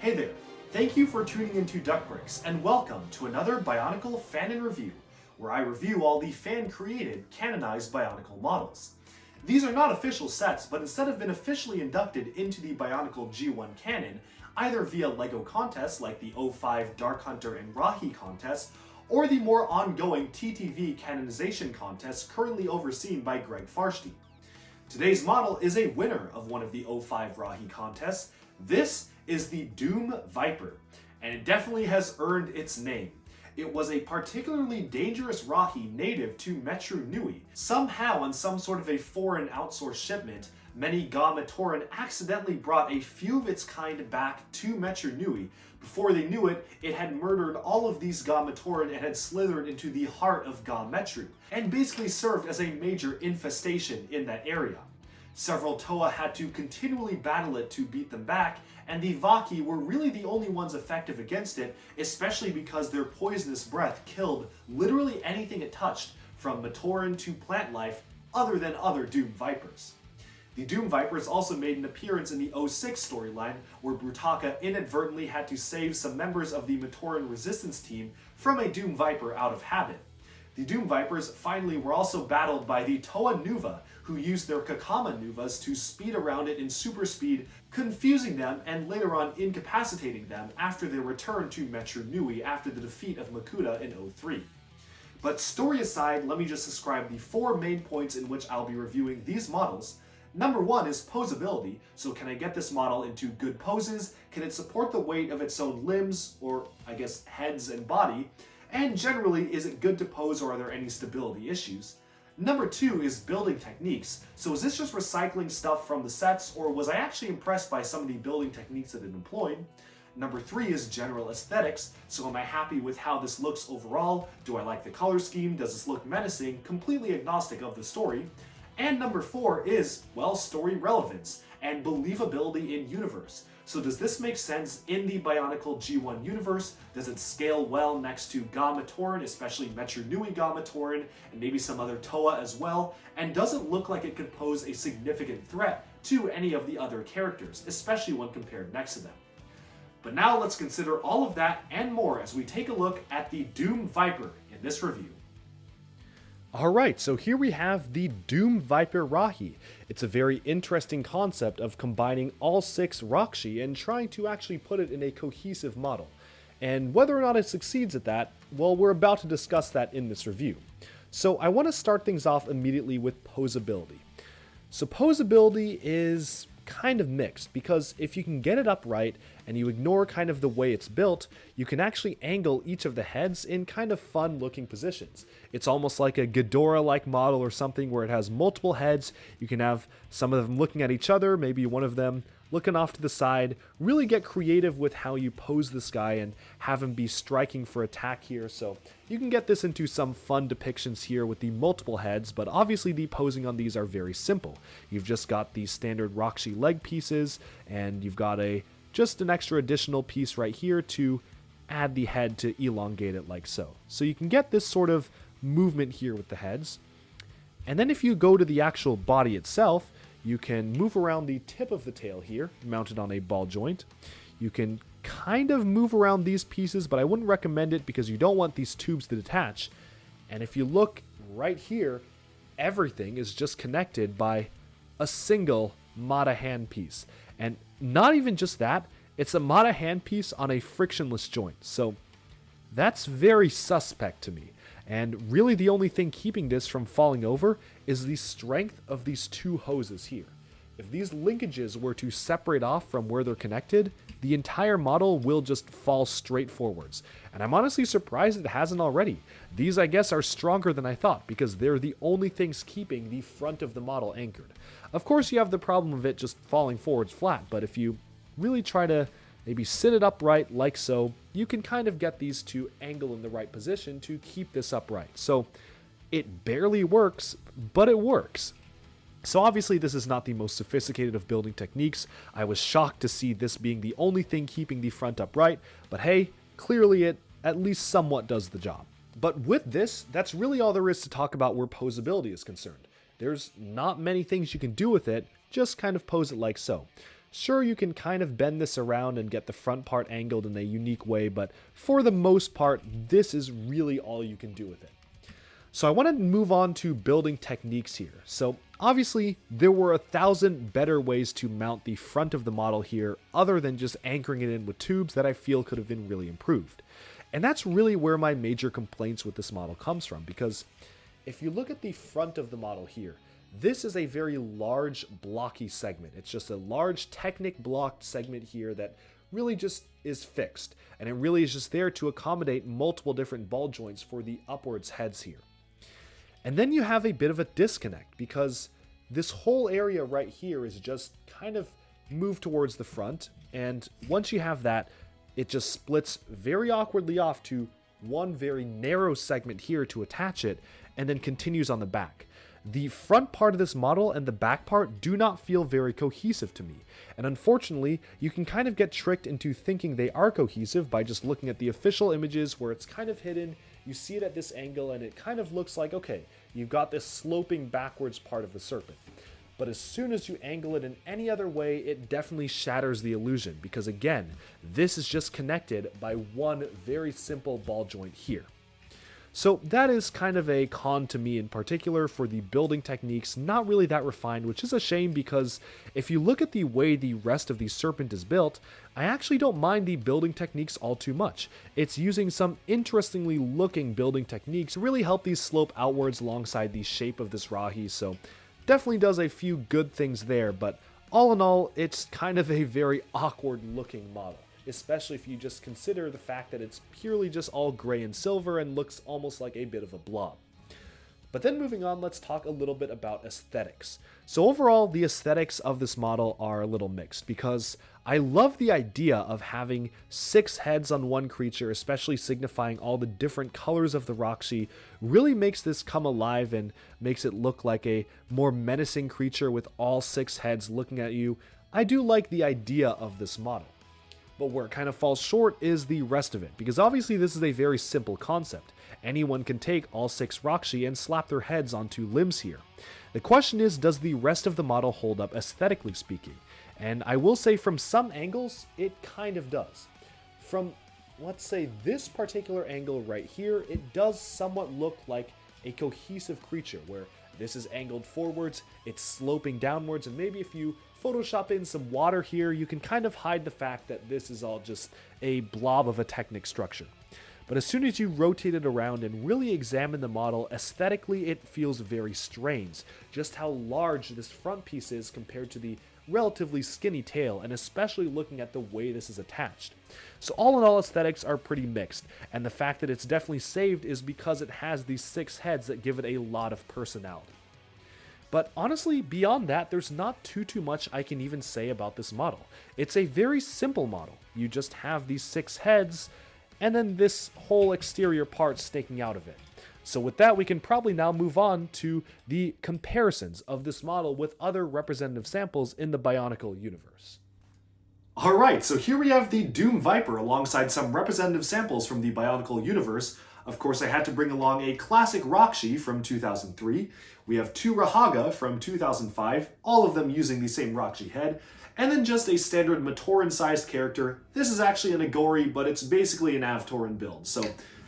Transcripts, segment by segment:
Hey there, thank you for tuning into Duckbricks, and welcome to another Bionicle Fanon review, where I review all the fan-created, canonized Bionicle models. These are not official sets, but instead have been officially inducted into the Bionicle G1 canon, either via LEGO contests like the 05 Dark Hunter and Rahi contest, or the more ongoing TTV canonization contest currently overseen by Greg Farshty. Today's model is a winner of one of the 05 Rahi contests. This is the Doom Viper, and it definitely has earned its name. It was a particularly dangerous Rahi native to Metru Nui. Somehow, on some sort of a foreign outsourced shipment, many Ga-Matoran accidentally brought a few of its kind back to Metru Nui. Before they knew it, it had murdered all of these Ga-Matoran and had slithered into the heart of Ga-Metru, and basically served as a major infestation in that area. Several Toa had to continually battle it to beat them back, and the Vaki were really the only ones effective against it, especially because their poisonous breath killed literally anything it touched, from Matoran to plant life, other than other Doom Vipers. The Doom Vipers also made an appearance in the 06 storyline, where Brutaka inadvertently had to save some members of the Matoran resistance team from a Doom Viper out of habit. The Doom Vipers finally were also battled by the Toa Nuva, who used their Kakama Nuvas to speed around it in super speed, confusing them and later on incapacitating them after their return to Metru Nui after the defeat of Makuta in 03. But story aside, let me just describe the four main points in which I'll be reviewing these models. Number one is posability, so can I get this model into good poses? Can it support the weight of its own limbs, or I guess heads and body? And generally, is it good to pose, or are there any stability issues? Number two is building techniques. So is this just recycling stuff from the sets, or was I actually impressed by some of the building techniques that it employed? Number three is general aesthetics. So am I happy with how this looks overall? Do I like the color scheme? Does this look menacing? Completely agnostic of the story. And number four is, well, story relevance and believability in universe. So does this make sense in the Bionicle G1 universe? Does it scale well next to Ga-Matoran, especially Metru Nui Ga-Matoran, and maybe some other Toa as well? And does it look like it could pose a significant threat to any of the other characters, especially when compared next to them? But now let's consider all of that and more as we take a look at the Doom Viper in this review. Alright, so here we have the Doom Viper Rahi. It's a very interesting concept of combining all 6 Rakshi and trying to actually put it in a cohesive model. And whether or not it succeeds at that, well, we're about to discuss that in this review. So I want to start things off immediately with posability. So posability is kind of mixed, because if you can get it upright and you ignore kind of the way it's built, you can actually angle each of the heads in kind of fun looking positions. It's almost like a Ghidorah-like model or something where it has multiple heads. You can have some of them looking at each other, maybe one of them looking off to the side. Really get creative with how you pose this guy and have him be striking for attack here. So you can get this into some fun depictions here with the multiple heads, but obviously the posing on these are very simple. You've just got the standard Rakshi leg pieces, and you've got just an extra additional piece right here to add the head to elongate it like so. So you can get this sort of movement here with the heads. And then if you go to the actual body itself, you can move around the tip of the tail here, mounted on a ball joint. You can kind of move around these pieces, but I wouldn't recommend it because you don't want these tubes to detach. And if you look right here, everything is just connected by a single Mata handpiece. And not even just that, it's a Mata handpiece on a frictionless joint. So that's very suspect to me. And really the only thing keeping this from falling over is the strength of these two hoses here. If these linkages were to separate off from where they're connected, the entire model will just fall straight forwards. And I'm honestly surprised it hasn't already. These, I guess, are stronger than I thought because they're the only things keeping the front of the model anchored. Of course, you have the problem of it just falling forwards flat, but if you really try to maybe sit it upright like so, you can kind of get these to angle in the right position to keep this upright. So it barely works, but it works. So obviously this is not the most sophisticated of building techniques. I was shocked to see this being the only thing keeping the front upright, but hey, clearly it at least somewhat does the job. But with this, that's really all there is to talk about where posability is concerned. There's not many things you can do with it, just kind of pose it like so. Sure, you can kind of bend this around and get the front part angled in a unique way, but for the most part, this is really all you can do with it. So I want to move on to building techniques here. So obviously, there were 1,000 better ways to mount the front of the model here other than just anchoring it in with tubes that I feel could have been really improved. And that's really where my major complaints with this model comes from, because if you look at the front of the model here, this is a very large blocky segment. It's just a large Technic blocked segment here that really just is fixed, and it really is just there to accommodate multiple different ball joints for the upwards heads here. And then you have a bit of a disconnect because this whole area right here is just kind of moved towards the front, and once you have that, it just splits very awkwardly off to one very narrow segment here to attach it, and then continues on the back. The front part of this model and the back part do not feel very cohesive to me, and unfortunately, you can kind of get tricked into thinking they are cohesive by just looking at the official images where it's kind of hidden. You see it at this angle and it kind of looks like, okay, you've got this sloping backwards part of the serpent. But as soon as you angle it in any other way, it definitely shatters the illusion, because again, this is just connected by one very simple ball joint here. So that is kind of a con to me in particular for the building techniques, not really that refined, which is a shame because if you look at the way the rest of the serpent is built, I actually don't mind the building techniques all too much. It's using some interestingly looking building techniques really help these slope outwards alongside the shape of this Rahi, so definitely does a few good things there, but all in all, it's kind of a very awkward looking model, especially if you just consider the fact that it's purely just all gray and silver and looks almost like a bit of a blob. But then moving on, let's talk a little bit about aesthetics. So overall, the aesthetics of this model are a little mixed because I love the idea of having 6 heads on one creature, especially signifying all the different colors of the Rakshi, really makes this come alive and makes it look like a more menacing creature with all 6 heads looking at you. I do like the idea of this model. But where it kind of falls short is the rest of it, because obviously this is a very simple concept. Anyone can take all 6 Rakshi and slap their heads onto limbs here. The question is, does the rest of the model hold up aesthetically speaking? And I will say from some angles, it kind of does. From, let's say, this particular angle right here, it does somewhat look like a cohesive creature, where this is angled forwards, it's sloping downwards, and maybe if you Photoshop in some water here, you can kind of hide the fact that this is all just a blob of a Technic structure. But as soon as you rotate it around and really examine the model, aesthetically it feels very strange, just how large this front piece is compared to the relatively skinny tail, and especially looking at the way this is attached. So all in all, aesthetics are pretty mixed, and the fact that it's definitely saved is because it has these 6 heads that give it a lot of personality. But honestly, beyond that, there's not too much I can even say about this model. It's a very simple model. You just have these 6 heads, and then this whole exterior part sticking out of it. So with that, we can probably now move on to the comparisons of this model with other representative samples in the Bionicle universe. Alright, so here we have the Doom Viper alongside some representative samples from the Bionicle universe. Of course, I had to bring along a classic Rakshi from 2003. We have 2 Rahaga from 2005, all of them using the same Rakshi head, and then just a standard Matoran-sized character. This is actually an Agori, but it's basically an Avtoran build, so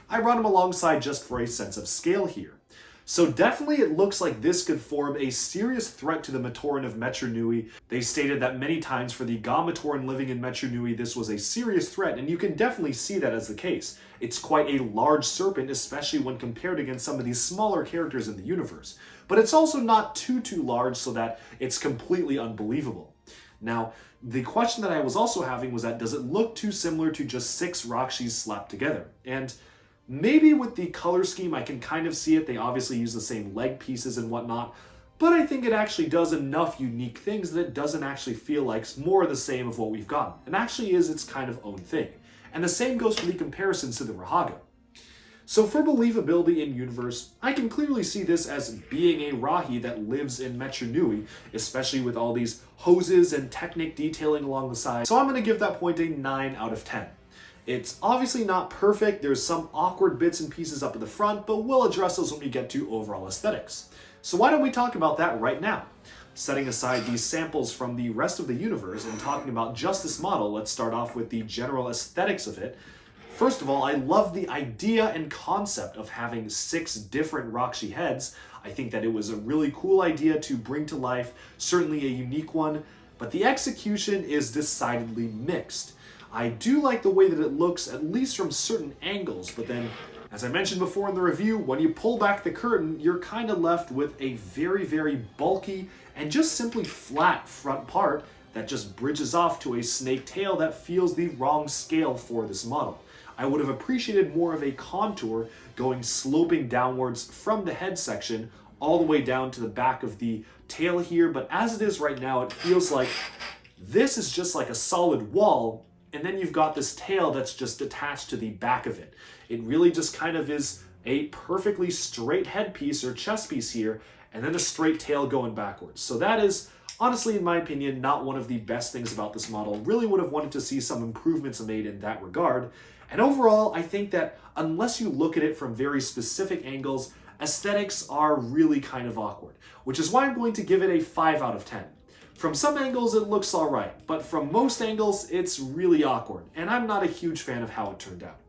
I brought him alongside just for a sense of scale here. So definitely it looks like this could form a serious threat to the Matoran of Metru Nui. They stated that many times for the Ga Matoran living in Metru Nui, this was a serious threat, and you can definitely see that as the case. It's quite a large serpent, especially when compared against some of these smaller characters in the universe. But it's also not too large so that it's completely unbelievable. Now, the question that I was also having was that does it look too similar to just 6 Rakshis slapped together? And maybe with the color scheme I can kind of see it. They obviously use the same leg pieces and whatnot, but I think it actually does enough unique things that it doesn't actually feel like more of the same of what we've gotten. It actually is its kind of own thing. And the same goes for the comparisons to the Rahaga. So for believability in universe, I can clearly see this as being a Rahi that lives in Metru Nui, especially with all these hoses and Technic detailing along the side. So I'm going to give that point a 9 out of 10. It's obviously not perfect, there's some awkward bits and pieces up at the front, but we'll address those when we get to overall aesthetics. So why don't we talk about that right now? setting aside these samples from the rest of the universe and talking about just this model, let's start off with the general aesthetics of it. First of all, I love the idea and concept of having 6 different Rakshi heads. I think that it was a really cool idea to bring to life, certainly a unique one, but the execution is decidedly mixed. I do like the way that it looks, at least from certain angles, but then, as I mentioned before in the review, when you pull back the curtain, you're kind of left with a very, very bulky and just simply flat front part that just bridges off to a snake tail that feels the wrong scale for this model. I would have appreciated more of a contour going sloping downwards from the head section all the way down to the back of the tail here, but as it is right now, it feels like this is just like a solid wall, and then you've got this tail that's just attached to the back of it. It really just kind of is a perfectly straight headpiece or chest piece here, and then a straight tail going backwards. So that is, honestly, in my opinion, not one of the best things about this model. Really would have wanted to see some improvements made in that regard. And overall, I think that unless you look at it from very specific angles, aesthetics are really kind of awkward, which is why I'm going to give it a 5 out of 10. From some angles, it looks alright, but from most angles, it's really awkward, and I'm not a huge fan of how it turned out.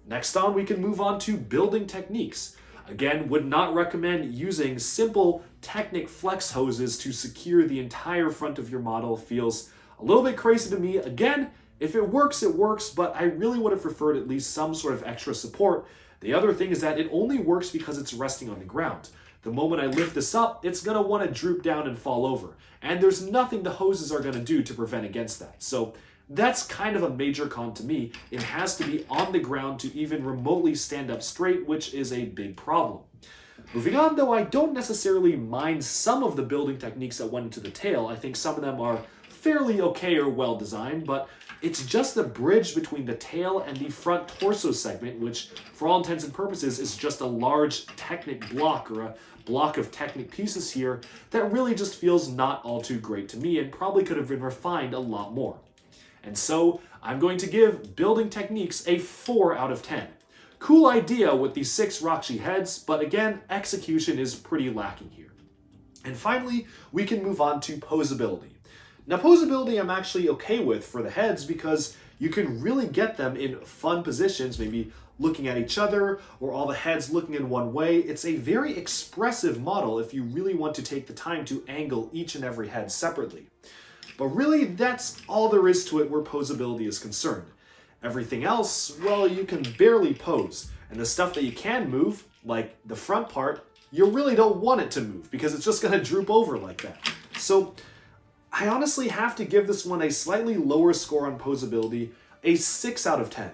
Next on, we can move on to building techniques. Again, would not recommend using simple Technic flex hoses to secure the entire front of your model. Feels a little bit crazy to me. Again, if it works, but I really would have preferred at least some sort of extra support. The other thing is that it only works because it's resting on the ground. The moment I lift this up, it's going to want to droop down and fall over. And there's nothing the hoses are going to do to prevent against that. So that's kind of a major con to me. It has to be on the ground to even remotely stand up straight, which is a big problem. Moving on though, I don't necessarily mind some of the building techniques that went into the tail. I think some of them are fairly okay or well designed, but it's just the bridge between the tail and the front torso segment, which for all intents and purposes is just a large Technic block or a block of Technic pieces here that really just feels not all too great to me and probably could have been refined a lot more. And so I'm going to give building techniques a 4 out of 10. Cool idea with the 6 Rakshi heads, but again, execution is pretty lacking here. And finally, we can move on to posability. Now, posability I'm actually okay with for the heads because you can really get them in fun positions, maybe looking at each other or all the heads looking in one way. It's a very expressive model if you really want to take the time to angle each and every head separately. But really, that's all there is to it where posability is concerned. Everything else, well, you can barely pose. And the stuff that you can move, like the front part, you really don't want it to move because it's just going to droop over like that. So I honestly have to give this one a slightly lower score on posability, a 6 out of 10.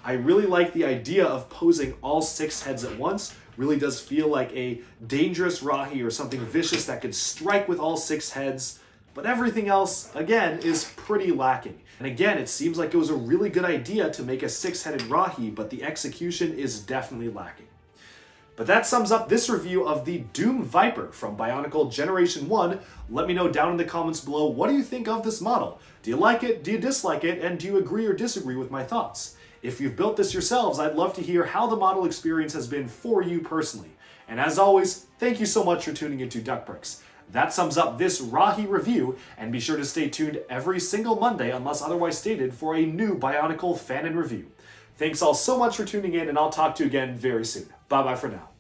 I really like the idea of posing all 6 heads at once. Really does feel like a dangerous Rahi or something vicious that could strike with all 6 heads. But everything else, again, is pretty lacking. And again, it seems like it was a really good idea to make a 6-headed Rahi, but the execution is definitely lacking. But that sums up this review of the Doom Viper from Bionicle Generation 1. Let me know down in the comments below, what do you think of this model? Do you like it? Do you dislike it? And do you agree or disagree with my thoughts? If you've built this yourselves, I'd love to hear how the model experience has been for you personally. And as always, thank you so much for tuning into Duckbricks. That sums up this Rahi review, and be sure to stay tuned every single Monday, unless otherwise stated, for a new Bionicle Fanon review. Thanks all so much for tuning in, and I'll talk to you again very soon. Bye-bye for now.